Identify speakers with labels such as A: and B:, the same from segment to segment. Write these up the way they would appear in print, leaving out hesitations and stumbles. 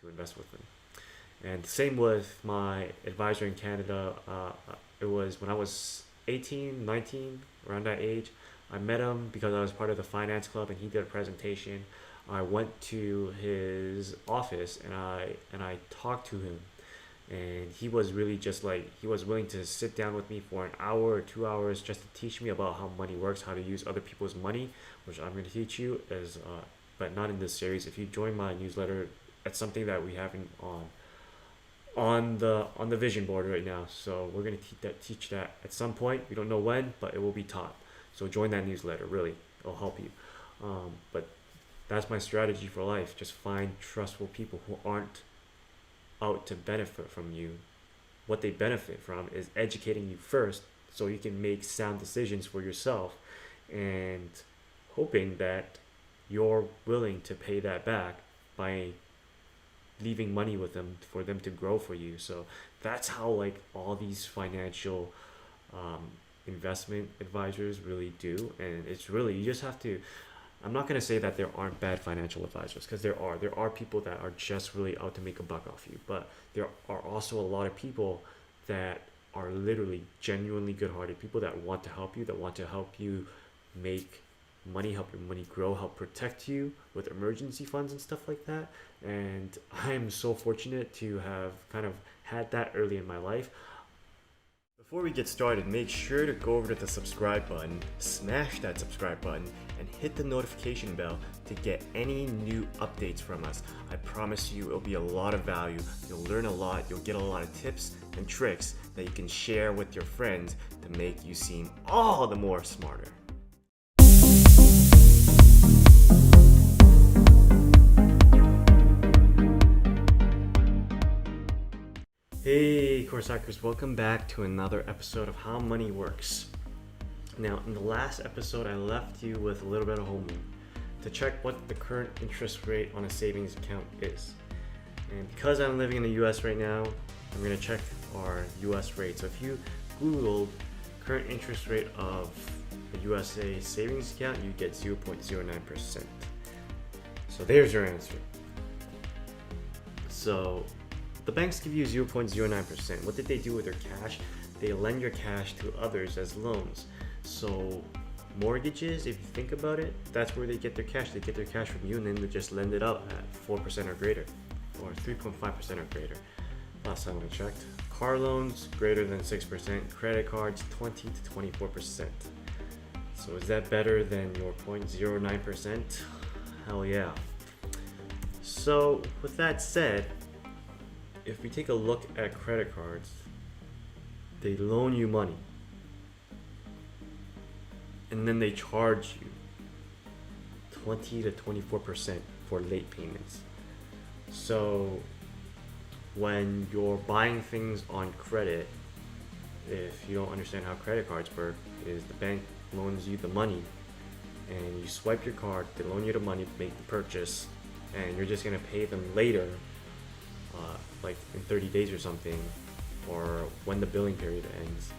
A: to invest with them. And same with my advisor in Canada. It was when I was 18, 19, around that age. I met him because I was part of the finance club and he did a presentation. I went to his office and I talked to him, and he was really just like he was willing to sit down with me for an hour or 2 hours just to teach me about how money works, how to use other people's money, which I'm going to teach you as but not in this series. If you join my newsletter, it's something that we have on the vision board right now. So we're going to teach that at some point. We don't know when, but it will be taught. So join that newsletter. Really, it'll help you. But that's my strategy for life. Just find trustful people who aren't out to benefit from you. What they benefit from is educating you first so you can make sound decisions for yourself, and hoping that you're willing to pay that back by leaving money with them for them to grow for you. So that's how like all these financial um, investment advisors really do. And it's really, you just have to, I'm not going to say that there aren't bad financial advisors, because there are people that are just really out to make a buck off you, but there are also a lot of people that are literally genuinely good-hearted people that want to help you, that want to help you make money, help your money grow, help protect you with emergency funds and stuff like that. And I am so fortunate to have kind of had that early in my life. Before we get started, make sure to go over to the subscribe button, smash that subscribe button, and hit the notification bell to get any new updates from us. I promise you it'll be a lot of value. You'll learn a lot, you'll get a lot of tips and tricks that you can share with your friends to make you seem all the more smarter. Hey, Corsakers, welcome back to another episode of How Money Works. Now, in the last episode, I left you with a little bit of homework to check what the current interest rate on a savings account is. And because I'm living in the US right now, I'm going to check our US rate. So if you Googled current interest rate of a USA savings account, you get 0.09%. So there's your answer. So the banks give you 0.09%. What did they do with their cash? They lend your cash to others as loans. So mortgages, if you think about it, that's where they get their cash. They get their cash from you and then they just lend it out at 4% or greater, or 3.5% or greater. Last time I checked. Car loans, greater than 6%. Credit cards, 20 to 24%. So is that better than your 0.09%? Hell yeah. So with that said, if we take a look at credit cards, they loan you money and then they charge you 20 to 24% for late payments. So when you're buying things on credit, if you don't understand how credit cards work, is the bank loans you the money and you swipe your card, they loan you the money to make the purchase, and you're just gonna pay them later, like in 30 days or something, or when the billing period ends.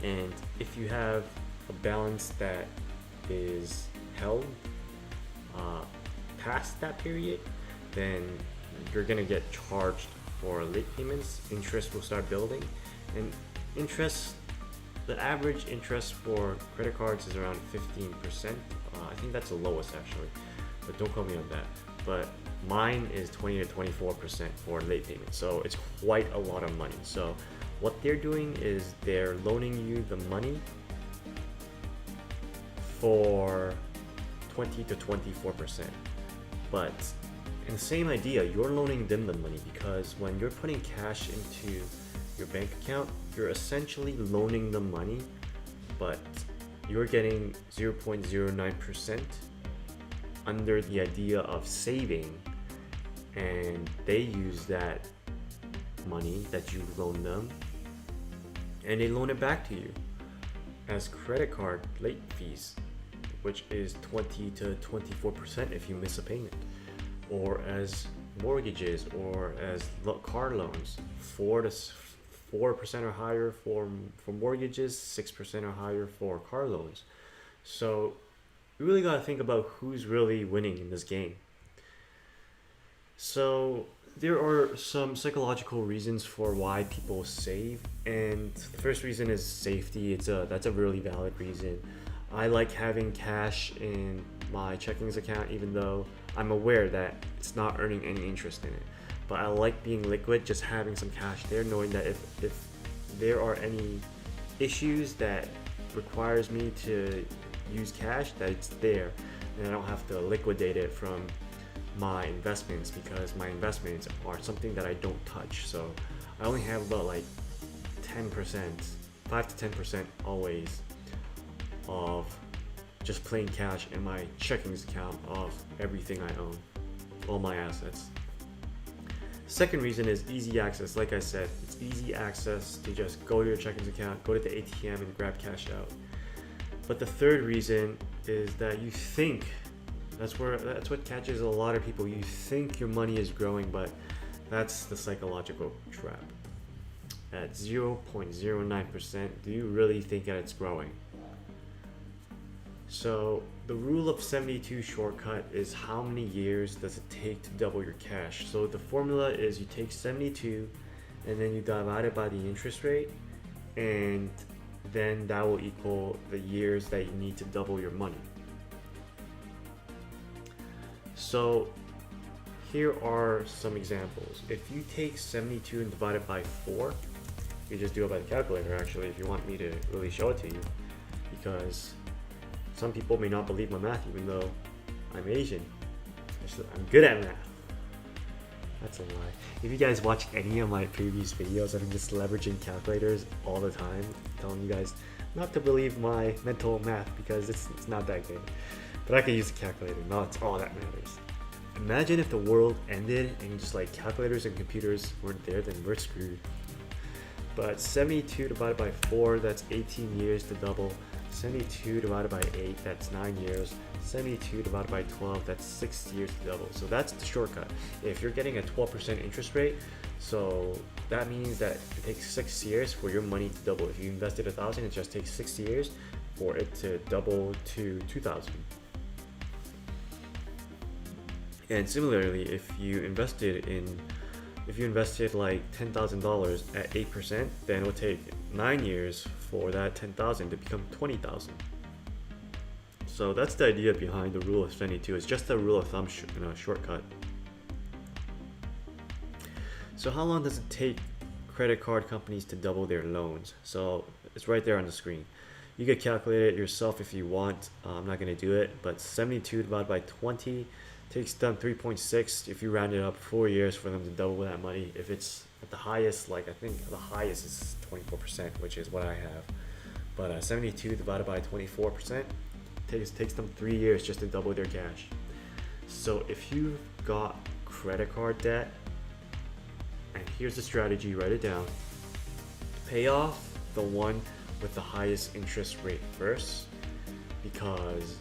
A: And if you have a balance that is held past that period, then you're gonna get charged for late payments. Interest will start building, and interest, the average interest for credit cards is around 15%. I think that's the lowest actually, but don't quote me on that. But mine is 20 to 24% for late payment, so it's quite a lot of money. So what they're doing is they're loaning you the money for 20 to 24%. But in the same idea, you're loaning them the money, because when you're putting cash into your bank account, you're essentially loaning them money, but you're getting 0.09% under the idea of saving, and they use that money that you loan them and they loan it back to you as credit card late fees, which is 20 to 24% if you miss a payment, or as mortgages, or as car loans, 4% or higher for mortgages, 6% or higher for car loans. So you really got to think about who's really winning in this game. So there are some psychological reasons for why people save, and the first reason is safety. That's a really valid reason. I like having cash in my checkings account, even though I'm aware that it's not earning any interest in it. But I like being liquid, just having some cash there, knowing that if there are any issues that requires me to use cash, that it's there, and I don't have to liquidate it from my investments, because my investments are something that I don't touch. So I only have about like 10%, 5 to 10% always of just plain cash in my checkings account of everything I own, all my assets. Second reason is easy access. Like I said, it's easy access to just go to your checkings account, go to the ATM and grab cash out. But the third reason is that you think, that's what catches a lot of people. You think your money is growing, but that's the psychological trap. At 0.09%, do you really think that it's growing? So the rule of 72 shortcut is how many years does it take to double your cash. So the formula is you take 72 and then you divide it by the interest rate, and then that will equal the years that you need to double your money. So here are some examples. If you take 72 and divide it by 4, you just do it by the calculator actually, if you want me to really show it to you, because some people may not believe my math even though I'm Asian. I'm good at math. That's a lie. If you guys watch any of my previous videos, I'm just leveraging calculators all the time, telling you guys not to believe my mental math because it's not that good. But I can use a calculator, that's all that matters. Imagine if the world ended and just like calculators and computers weren't there, then we're screwed. But 72 divided by 4, that's 18 years to double. 72 divided by 8, that's 9 years. 72 divided by 12, that's 6 years to double. So that's the shortcut. If you're getting a 12% interest rate, so that means that it takes 6 years for your money to double. If you invested $1,000, it just takes 6 years for it to double to $2,000. And similarly, if you invested like $10,000 at 8%, then it will take 9 years for that 10,000 to become 20,000. So that's the idea behind the rule of 72. It's just a rule of thumb shortcut. So how long does it take credit card companies to double their loans? So it's right there on the screen. You could calculate it yourself if you want. I'm not going to do it, but 72 divided by 20 takes them 3.6 if you round it up 4 years for them to double that money. If it's at the highest, like I think the highest is 24%, which is what I have. But 72 divided by 24% takes them 3 years just to double their cash. So if you've got credit card debt, and here's the strategy, write it down. Pay off the one with the highest interest rate first, because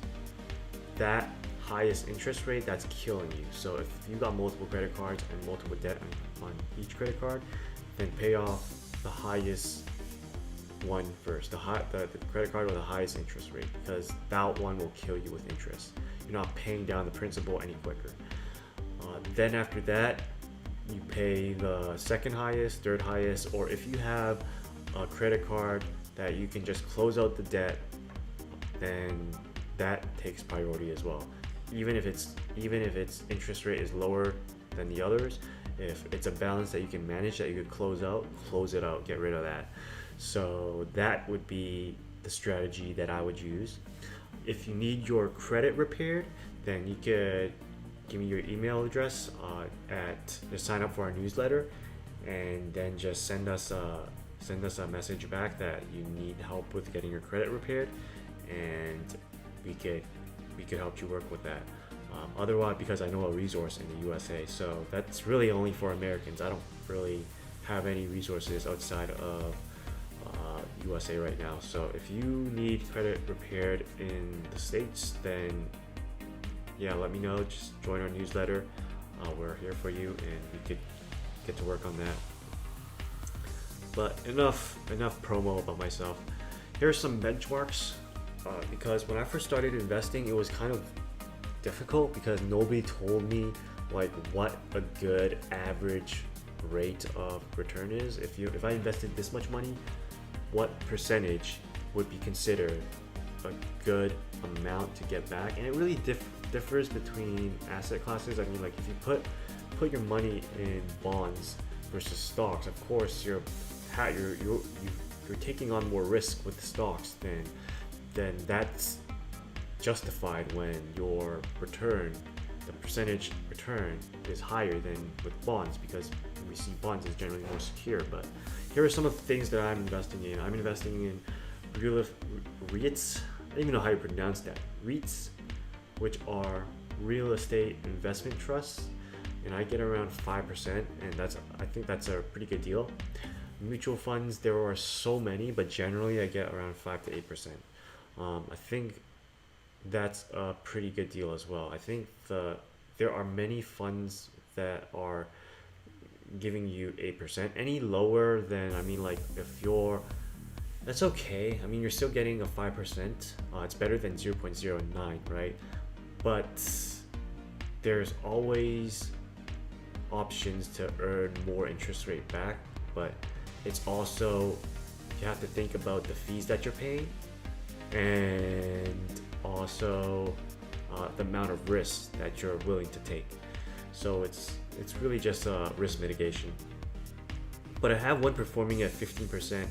A: that highest interest rate, that's killing you. So if you got multiple credit cards and multiple debt on each credit card, then pay off the highest one first, the credit card with the highest interest rate, because that one will kill you with interest. You're not paying down the principal any quicker. Then after that, you pay the second highest, third highest, or if you have a credit card that you can just close out the debt, then that takes priority as well. Even if its interest rate is lower than the others, if it's a balance that you can manage, that you could close it out, get rid of that. So that would be the strategy that I would use. If you need your credit repaired, then you could give me your email address just sign up for our newsletter, and then just send us a message back that you need help with getting your credit repaired, and we could help you work with that. Otherwise, because I know a resource in the USA, so that's really only for Americans. I don't really have any resources outside of USA right now. So if you need credit repaired in the States, then yeah, let me know. Just join our newsletter. We're here for you, and we could get to work on that. But enough promo about myself. Here are some benchmarks, because when I first started investing, it was kind of difficult because nobody told me like what a good average rate of return is. If I invested this much money, what percentage would be considered a good amount to get back? And it really differs between asset classes. I mean, like if you put your money in bonds versus stocks, of course you're taking on more risk with the stocks, then that's justified when your return, the percentage return, is higher than with bonds, because we see bonds is generally more secure. But here are some of the things that I'm investing in. I'm investing in REITs. I don't even know how you pronounce that. REITs, which are real estate investment trusts, and I get around 5%, and I think that's a pretty good deal. Mutual funds, there are so many, but generally I get around 5 to 8%. I think that's a pretty good deal as well. I think there are many funds that are giving you 8%. Any lower than, I mean, like if you're, that's okay. I mean, you're still getting a 5%. It's better than 0.09, right? But there's always options to earn more interest rate back, but it's also, you have to think about the fees that you're paying, and also the amount of risk that you're willing to take. So it's really just a risk mitigation. But I have one performing at 15%.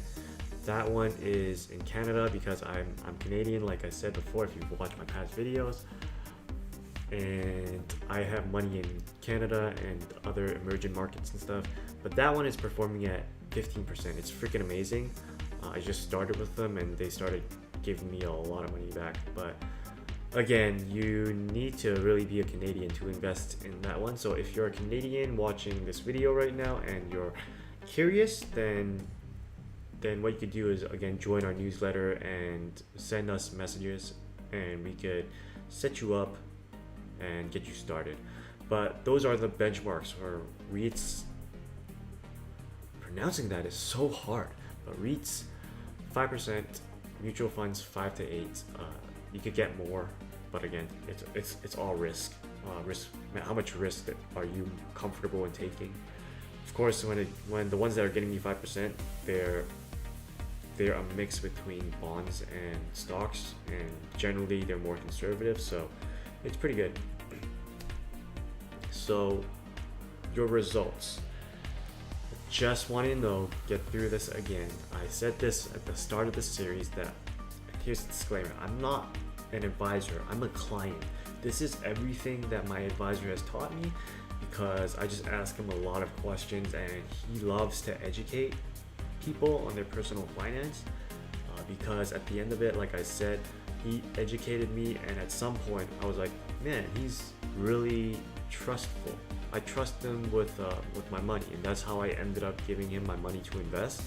A: That one is in Canada because I'm Canadian, like I said before, if you've watched my past videos. And I have money in Canada and other emerging markets and stuff. But that one is performing at 15%. It's freaking amazing. I just started with them and they started giving me a lot of money back. But again, you need to really be a Canadian to invest in that one. So if you're a Canadian watching this video right now and you're curious, then what you could do is, again, join our newsletter and send us messages, and we could set you up and get you started. But those are the benchmarks for REITs. Pronouncing that is so hard, but REITs 5%, mutual funds 5 to 8. You could get more, but again, it's all risk. How much risk are you comfortable in taking? Of course, when the ones that are getting you 5%, they're a mix between bonds and stocks, and generally they're more conservative, so it's pretty good. So your results. Just want to know, get through this again. I said this at the start of the series that, here's the disclaimer, I'm not an advisor, I'm a client. This is everything that my advisor has taught me, because I just ask him a lot of questions and he loves to educate people on their personal finance, because at the end of it, like I said, he educated me, and at some point I was like, man, he's really trustful. I trust him with my money, and that's how I ended up giving him my money to invest.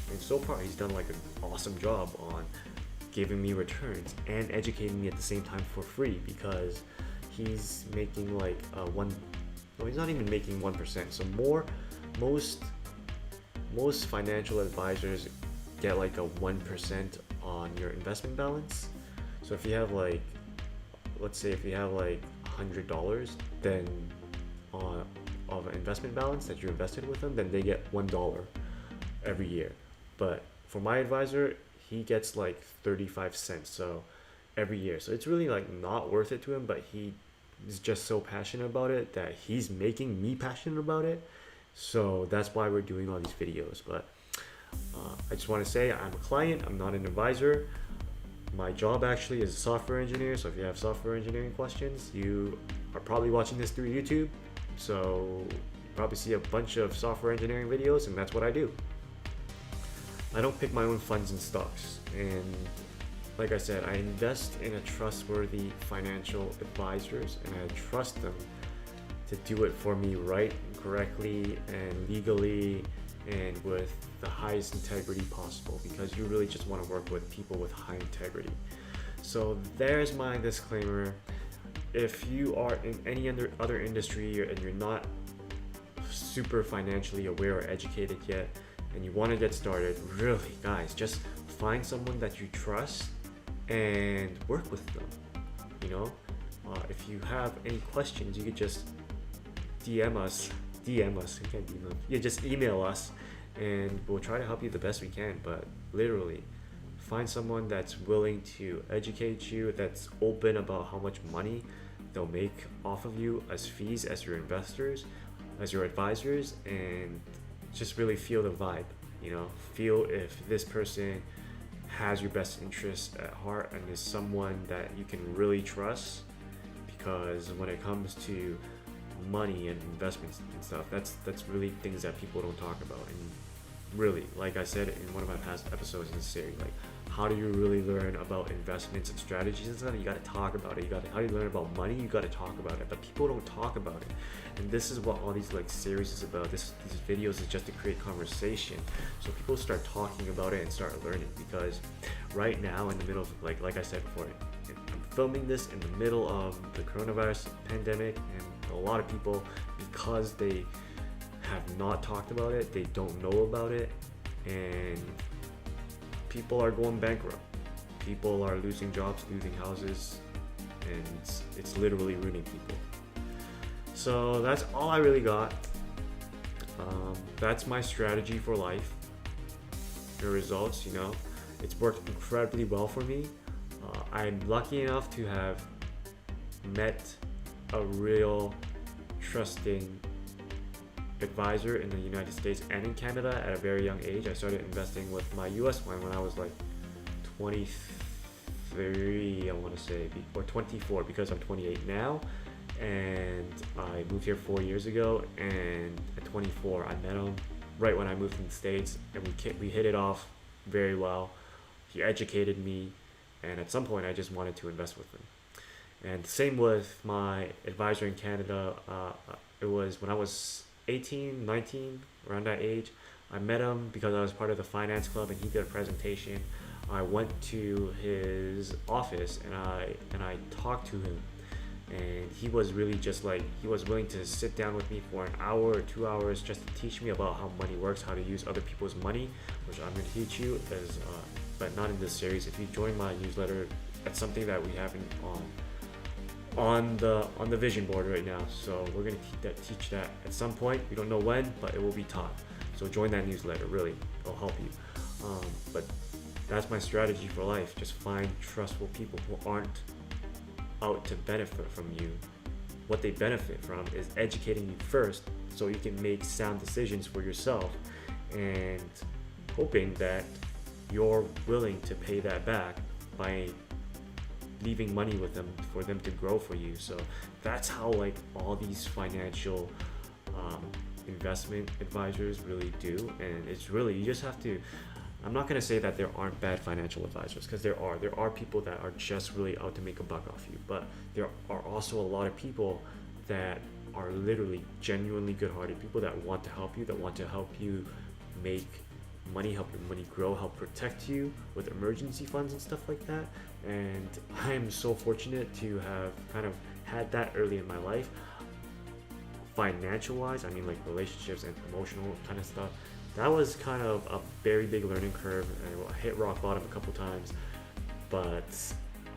A: And so far he's done like an awesome job on giving me returns and educating me at the same time for free, because he's making like he's not even making 1%. So most financial advisors get like a 1% on your investment balance. So if you have like, let's say if you have like $100, then of an investment balance that you invested with them, then they get $1 every year. But for my advisor, he gets like 35 cents so every year. So it's really like not worth it to him, but he is just so passionate about it that he's making me passionate about it. So that's why we're doing all these videos. But I just want to say, I'm a client, I'm not an advisor. My job actually is a software engineer, so if you have software engineering questions, you are probably watching this through YouTube, so you probably see a bunch of software engineering videos, and that's what I do. I don't pick my own funds and stocks, and like I said, I invest in a trustworthy financial advisors, and I trust them to do it for me right, correctly, and legally, and with the highest integrity possible, because you really just want to work with people with high integrity. So there's my disclaimer. If you are in any other industry and you're not super financially aware or educated yet, and you want to get started, really guys, just find someone that you trust and work with them. If you have any questions, you could just DM us. You can't email. Yeah, just email us, and we'll try to help you the best we can. But literally, find someone that's willing to educate you, that's open about how much money they'll make off of you as fees, as your investors, as your advisors, and just really feel the vibe. Feel if this person has your best interest at heart and is someone that you can really trust. Because when it comes to money and investments and stuff, that's really things that people don't talk about. And really, like I said in one of my past episodes in this series, like, how do you really learn about investments and strategies and stuff? You got to talk about it. How do you learn about money? You got to talk about it, but people don't talk about it. And this is what all these series is about. These videos is just to create conversation, so people start talking about it and start learning. Because right now, in the middle of like I said before, I'm filming this in the middle of the coronavirus pandemic, and a lot of people, because they have not talked about it, they don't know about it, and people are going bankrupt. People are losing jobs, losing houses, and it's literally ruining people. So that's all I really got. That's my strategy for life. The results, it's worked incredibly well for me. I'm lucky enough to have met a real trusting advisor in the United States and in Canada at a very young age. I started investing with my US one when I was like 23, I want to say, or 24, because I'm 28 now. And I moved here 4 years ago, and at 24 I met him right when I moved to the States, and we hit it off very well. He educated me, and at some point I just wanted to invest with him. And same with my advisor in Canada. It was when I was 18, 19, around that age. I met him because I was part of the finance club, and he did a presentation. I went to his office and I talked to him, and he was really just he was willing to sit down with me for an hour or 2 hours just to teach me about how money works, how to use other people's money, which I'm going to teach you but not in this series. If you join my newsletter, that's something that we have on the vision board right now. So we're going to teach that at some point. We don't know when, but it will be taught. So join that newsletter. Really, it'll help you. But that's my strategy for life. Just find trustful people who aren't out to benefit from you. What they benefit from is educating you first, so you can make sound decisions for yourself, and hoping that you're willing to pay that back by leaving money with them for them to grow for you. So that's how all these financial investment advisors really do. And it's really, you just have to, I'm not going to say that there aren't bad financial advisors, because there are people that are just really out to make a buck off you, but there are also a lot of people that are literally genuinely good-hearted people that want to help you, make money, help your money grow, help protect you with emergency funds and stuff like that. And I'm so fortunate to have kind of had that early in my life. Financial wise, I mean, relationships and emotional kind of stuff, that was kind of a very big learning curve, and I hit rock bottom a couple times. But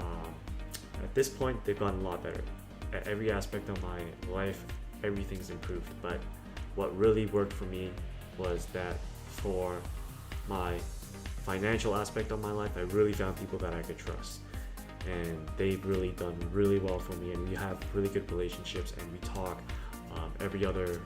A: at this point, they've gotten a lot better. At every aspect of my life, everything's improved. But what really worked for me was that for my financial aspect of my life, I really found people that I could trust, and they've really done really well for me, and we have really good relationships, and we talk every other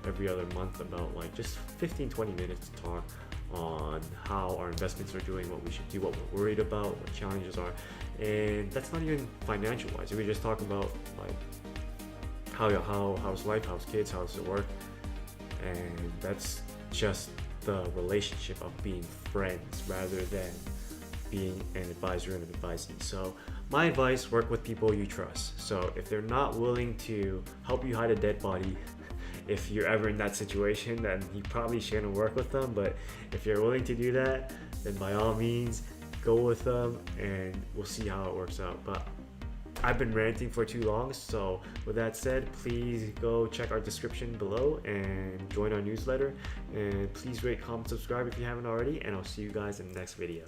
A: month about just 15-20 minutes to talk on how our investments are doing, what we should do, what we're worried about, what challenges are. And that's not even financial wise. We just talk about how's life, how's kids, how's it work, and that's just the relationship of being friends rather than being an advisor and an advisee. So my advice: work with people you trust. So if they're not willing to help you hide a dead body, if you're ever in that situation, then you probably shouldn't work with them. But if you're willing to do that, then by all means go with them, and we'll see how it works out. But I've been ranting for too long, so with that said, please go check our description below and join our newsletter, and please rate, comment, subscribe if you haven't already, and I'll see you guys in the next video.